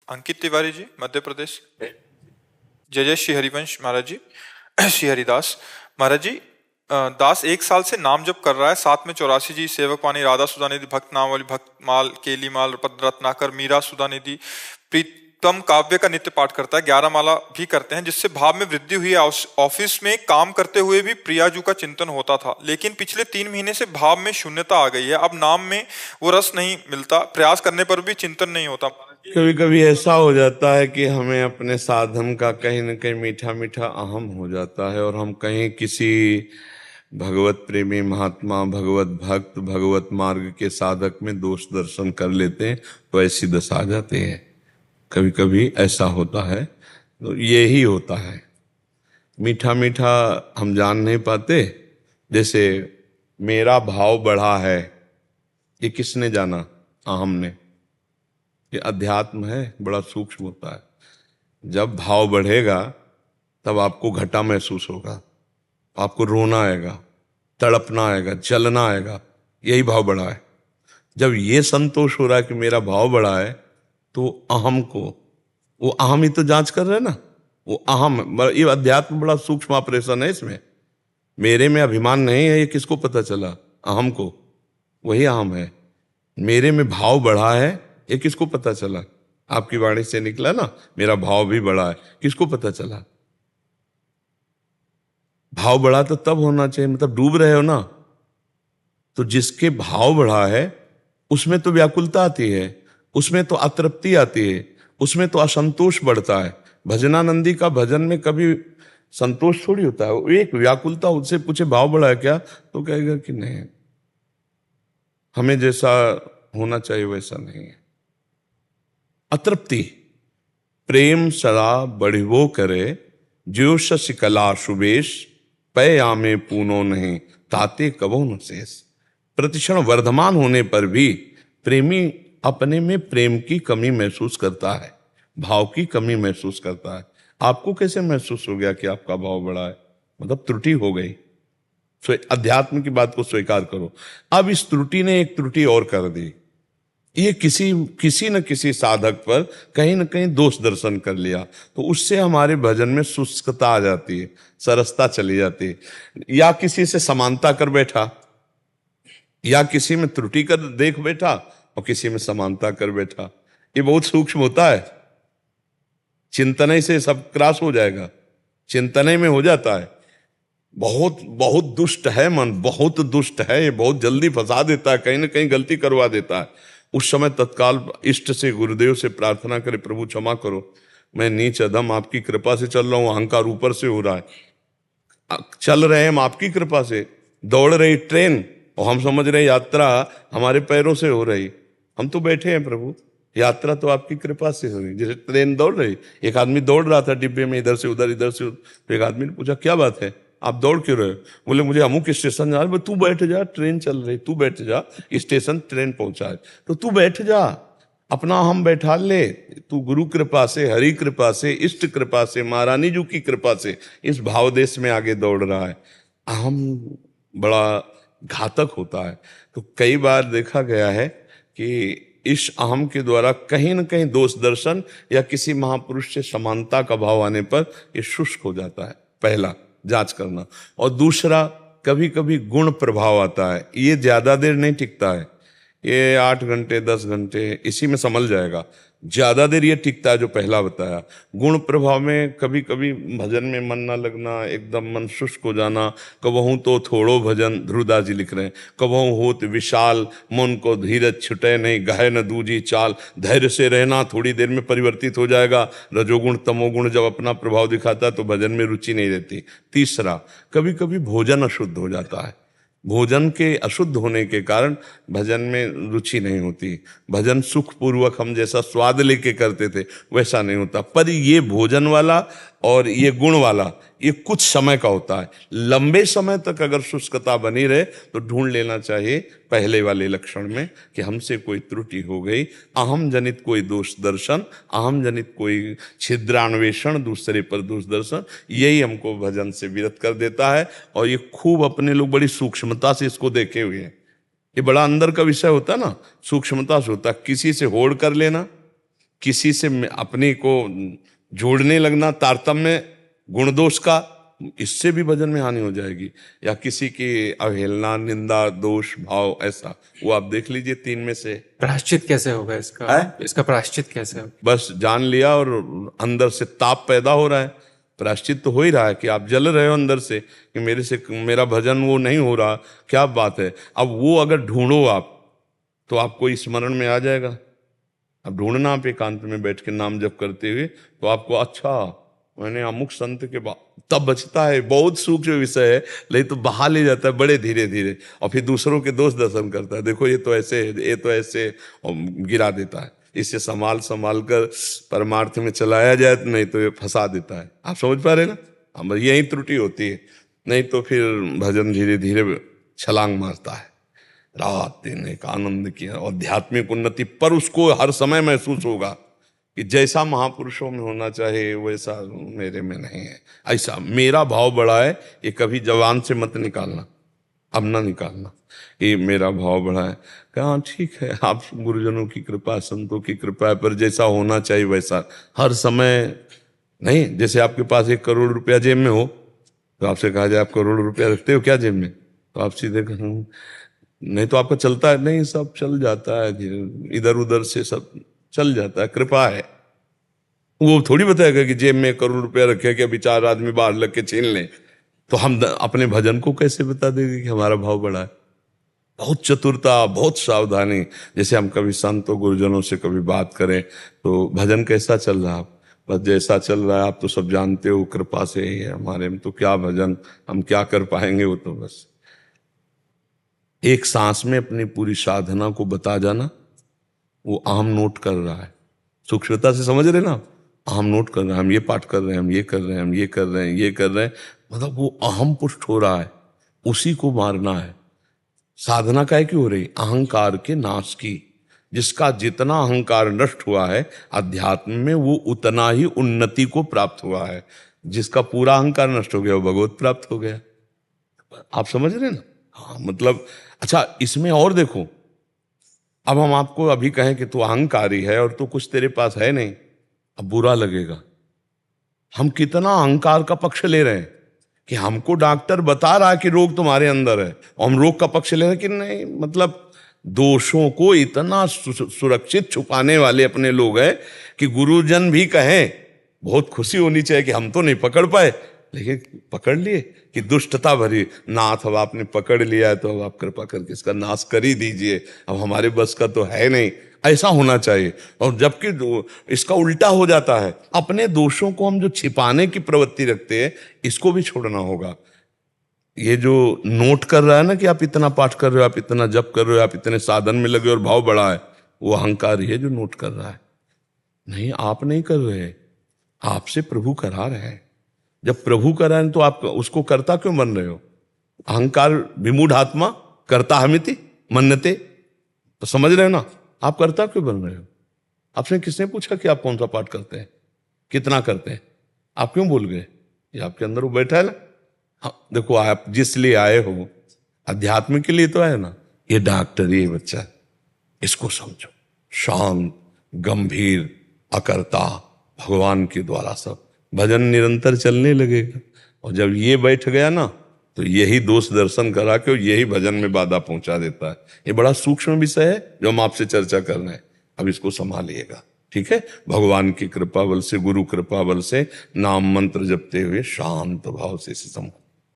अंकित तिवारी जी, मध्य प्रदेश। जय जय श्री हरिवंश महाराज जी। श्री हरिदास महाराज जी। दास 1 साल से नाम जप कर रहा है, साथ में 84 जी, सेवक पानी, राधा सुधा निधि, भक्त नामावली, भक्त माल, केली माल, रत्नाकर, मीरा सुधा निधि, प्रीतम काव्य का नित्य पाठ करता है, 11 माला भी करते हैं, जिससे भाव में वृद्धि हुई है। ऑफिस में काम करते हुए भी प्रियाजू का चिंतन होता था, लेकिन पिछले 3 महीने से भाव में शून्यता आ गई है। अब नाम में वो रस नहीं मिलता, प्रयास करने पर भी चिंतन नहीं होता। कभी कभी ऐसा हो जाता है कि हमें अपने साधन का कहीं न कहीं मीठा मीठा अहम हो जाता है और हम कहीं किसी भगवत प्रेमी महात्मा, भगवत भक्त, भगवत मार्ग के साधक में दोष दर्शन कर लेते हैं, तो ऐसी दशा आ जाती है। कभी कभी ऐसा होता है, तो ये ही होता है। मीठा मीठा हम जान नहीं पाते। जैसे मेरा भाव बढ़ा है, ये किसने जाना? अहम ने। ये अध्यात्म है, बड़ा सूक्ष्म होता है। जब भाव बढ़ेगा तब आपको घटा महसूस होगा, आपको रोना आएगा, तड़पना आएगा, जलना आएगा। यही भाव बढ़ा है। जब ये संतोष हो रहा है कि मेरा भाव बढ़ा है, तो अहम को, वो अहम ही तो जांच कर रहे हैं ना। वो अहम, ये अध्यात्म बड़ा सूक्ष्म ऑपरेशन है। इसमें मेरे में अभिमान नहीं है, ये किसको पता चला? अहम को। वही अहम है। मेरे में भाव बढ़ा है, ये किसको पता चला? आपकी वाणी से निकला ना, मेरा भाव भी बढ़ा है। किसको पता चला? भाव बढ़ा तो तब होना चाहिए, मतलब डूब रहे हो ना, तो जिसके भाव बढ़ा है उसमें तो व्याकुलता आती है, उसमें तो अतृप्ति आती है, उसमें तो असंतोष बढ़ता है। भजनानंदी का भजन में कभी संतोष थोड़ी होता है। वो एक व्याकुलता, उससे पूछे भाव बढ़ा है क्या, तो कहेगा कि नहीं, हमें जैसा होना चाहिए वैसा नहीं है। अतृप्ति। प्रेम सदा बढ़िवो करे, ज्यो शशि कला सुबेश, पय आमे पूनो नहीं, ताते कबो न शेष। प्रतिक्षण वर्धमान होने पर भी प्रेमी अपने में प्रेम की कमी महसूस करता है, भाव की कमी महसूस करता है। आपको कैसे महसूस हो गया कि आपका भाव बढ़ा है? मतलब त्रुटि हो गई। अध्यात्म की बात को स्वीकार करो। अब इस त्रुटि ने एक त्रुटि और कर दी। ये किसी न किसी साधक पर कहीं न कहीं दोष दर्शन कर लिया, तो उससे हमारे भजन में शुष्कता आ जाती है, सरसता चली जाती है। या किसी से समानता कर बैठा, या किसी में त्रुटि कर देख बैठा और किसी में समानता कर बैठा। ये बहुत सूक्ष्म होता है। चिंतन से सब क्रॉस हो जाएगा, चिंतन में हो जाता है। बहुत बहुत दुष्ट है मन, बहुत दुष्ट है ये, बहुत जल्दी फंसा देता है, कहीं ना कहीं गलती करवा देता है। उस समय तत्काल इष्ट से, गुरुदेव से प्रार्थना करे, प्रभु क्षमा करो, मैं नीच अधम आपकी कृपा से चल रहा हूं, अहंकार ऊपर से हो रहा है। चल रहे हैं हम आपकी कृपा से, दौड़ रही ट्रेन और हम समझ रहे यात्रा हमारे पैरों से हो रही। हम तो बैठे हैं प्रभु, यात्रा तो आपकी कृपा से हो रही। जैसे ट्रेन दौड़ रही, एक आदमी दौड़ रहा था डिब्बे में, इधर से उधर, इधर से उधर। तो एक आदमी ने पूछा, क्या बात है, आप दौड़ क्यों रहे हो? बोले, मुझे अमुक स्टेशन जा रहा है। तू बैठ जा, ट्रेन चल रही, तू बैठ जा, स्टेशन ट्रेन पहुंचा है, तो तू बैठ जा, अपना हम बैठा ले। तू गुरु कृपा से, हरि कृपा से, इष्ट कृपा से, महारानी जी की कृपा से इस भाव देश में आगे दौड़ रहा है। अहम बड़ा घातक होता है। तो कई बार देखा गया है कि इस अहम के द्वारा कहीं न कहीं दोष दर्शन या किसी महापुरुष से समानता का भाव आने पर ये शुष्क हो जाता है। पहला जांच करना। और दूसरा, कभी कभी गुण प्रभाव आता है, ये ज्यादा देर नहीं टिकता है, ये 8 घंटे 10 घंटे इसी में संभल जाएगा। ज्यादा देर ये टिकता है जो पहला बताया। गुण प्रभाव में कभी कभी भजन में मन ना लगना, एकदम मन शुष्क हो जाना। कबहू तो थोड़ो भजन, ध्रुवदास जी लिख रहे हैं, कबहू होत विशाल, मन को धीरज छुटे नहीं, गहे न दूजी चाल। धैर्य से रहना, थोड़ी देर में परिवर्तित हो जाएगा। रजोगुण तमोगुण जब अपना प्रभाव दिखाता तो भजन में रुचि नहीं रहती। तीसरा, कभी कभी भोजन अशुद्ध हो जाता है, भोजन के अशुद्ध होने के कारण भजन में रुचि नहीं होती। भजन सुखपूर्वक हम जैसा स्वाद लेके करते थे वैसा नहीं होता। पर ये भोजन वाला और ये गुण वाला ये कुछ समय का होता है। लंबे समय तक अगर शुष्कता बनी रहे तो ढूंढ लेना चाहिए पहले वाले लक्षण में कि हमसे कोई त्रुटि हो गई, अहम जनित कोई दोष दर्शन, अहम जनित कोई छिद्रान्वेषण, दूसरे पर दोष दर्शन, यही हमको भजन से विरत कर देता है। और ये खूब अपने लोग बड़ी सूक्ष्मता से इसको देखे हुए हैं। ये बड़ा अंदर का विषय होता है ना, सूक्ष्मता से होता है। किसी से होड़ कर लेना, किसी से अपने को जोड़ने लगना, तारतम्य गुण दोष का, इससे भी भजन में हानि हो जाएगी। या किसी की अवहेलना, निंदा, दोष भाव, ऐसा वो आप देख लीजिए, 3 में से। प्रायश्चित कैसे होगा इसका? है? इसका प्रायश्चित कैसे होगा? बस जान लिया और अंदर से ताप पैदा हो रहा है, प्रायश्चित तो हो ही रहा है कि आप जल रहे हो अंदर से कि मेरे से मेरा भजन वो नहीं हो रहा, क्या बात है। अब वो अगर ढूंढो आप तो आपको स्मरण में आ जाएगा। अब ढूंढना आप एकांत में बैठ के नाम जप करते हुए, तो आपको अच्छा मैंने अमुक संत के बाद तब बचता है। बहुत सूक्ष्म विषय है, लेकिन तो बहा ले जाता है बड़े धीरे धीरे, और फिर दूसरों के दोष दर्शन करता है, देखो ये तो ऐसे है, ये तो ऐसे, और गिरा देता है। इसे संभाल संभाल कर परमार्थ में चलाया जाए, नहीं तो ये फंसा देता है। आप समझ पा रहे ना? हम यही त्रुटि होती है, नहीं तो फिर भजन धीरे धीरे छलांग मारता है। रात दिन एक आनंद की आध्यात्मिक उन्नति पर उसको हर समय महसूस होगा कि जैसा महापुरुषों में होना चाहिए वैसा मेरे में नहीं है। ऐसा मेरा भाव बड़ा है, ये कभी जवान से मत निकालना, अब ना निकालना कि मेरा भाव बड़ा है। कहा ठीक है, आप गुरुजनों की कृपा, संतों की कृपा पर जैसा होना चाहिए वैसा हर समय नहीं। जैसे आपके पास 1 करोड़ रुपया जेब में हो, तो आपसे कहा जाए आप करोड़ रुपया रखते हो क्या जेब में, तो आप सीधे नहीं, तो आपका चलता है, नहीं सब चल जाता है, इधर उधर से सब चल जाता है, कृपा है। वो थोड़ी बताएगा कि जेब में 1 करोड़ रुपया रखे कि अभी 4 आदमी बाहर लग के छीन लें। तो हम अपने भजन को कैसे बता देंगे कि हमारा भाव बड़ा है? बहुत चतुरता, बहुत सावधानी। जैसे हम कभी संतों गुरुजनों से कभी बात करें तो भजन कैसा चल रहा है, बस जैसा चल रहा है आप तो सब जानते हो, कृपा से ही है हमारे में, तो क्या भजन हम क्या कर पाएंगे। वो तो बस एक सांस में अपनी पूरी साधना को बता जाना, वो अहम नोट कर रहा है। सूक्ष्मता से समझ रहे ना? अहम नोट कर रहे हैं, हम ये पाठ कर रहे हैं, हम ये कर रहे हैं, हम ये कर रहे हैं, ये कर रहे हैं, मतलब वो अहम पुष्ट हो रहा है, उसी को मारना है। साधना काय की हो रही? अहंकार के नाश की। जिसका जितना अहंकार नष्ट हुआ है अध्यात्म में, वो उतना ही उन्नति को प्राप्त हुआ है। जिसका पूरा अहंकार नष्ट हो गया वो भगवत प्राप्त हो गया। आप समझ रहे ना? हाँ, मतलब अच्छा, इसमें और देखो, अब हम आपको अभी कहें कि तू अहंकारी है और तो कुछ तेरे पास है नहीं, अब बुरा लगेगा। हम कितना अहंकार का पक्ष ले रहे हैं कि हमको डॉक्टर बता रहा है कि रोग तुम्हारे अंदर है, और हम रोग का पक्ष ले रहे हैं कि नहीं। मतलब दोषों को इतना सुरक्षित छुपाने वाले अपने लोग हैं कि गुरुजन भी कहें, बहुत खुशी होनी चाहिए कि हम तो नहीं पकड़ पाए, लेकिन पकड़ लिए कि दुष्टता भरी नाथ, अब आपने पकड़ लिया है तो अब आप कृपा करके इसका नाश कर ही दीजिए, अब हमारे बस का तो है नहीं। ऐसा होना चाहिए। और जबकि इसका उल्टा हो जाता है, अपने दोषों को हम जो छिपाने की प्रवृत्ति रखते हैं, इसको भी छोड़ना होगा। ये जो नोट कर रहा है ना कि आप इतना पाठ कर रहे हो, आप इतना जप कर रहे हो, आप इतने साधन में लगे और भाव बढ़ा है, वो अहंकार ही है जो नोट कर रहा है। नहीं, आप नहीं कर रहे, आपसे प्रभु करा रहे हैं। जब प्रभु करा रहे तो आप उसको करता क्यों बन रहे हो? अहंकार विमूढ़ आत्मा करता हमिति मन्नते, तो समझ रहे हो ना? आप करता क्यों बन रहे हो? आपसे किसने पूछा कि आप कौन सा पाठ करते हैं, कितना करते हैं? आप क्यों भूल गए? ये आपके अंदर वो बैठा है ना। हाँ, देखो, आप जिस लिए आए हो अध्यात्म के लिए तो आए ना। ये डॉक्टर, ये बच्चा, इसको समझो, शांत, गंभीर, अकर्ता, भगवान के द्वारा सब भजन निरंतर चलने लगेगा। और जब ये बैठ गया ना, तो यही दोष दर्शन करा के यही भजन में बाधा पहुंचा देता है। ये बड़ा सूक्ष्म विषय है जो हम आपसे चर्चा कर रहे हैं, अब इसको संभालिएगा, ठीक है? भगवान की कृपा बल से, गुरु कृपा बल से नाम मंत्र जपते हुए शांत भाव से संभाल।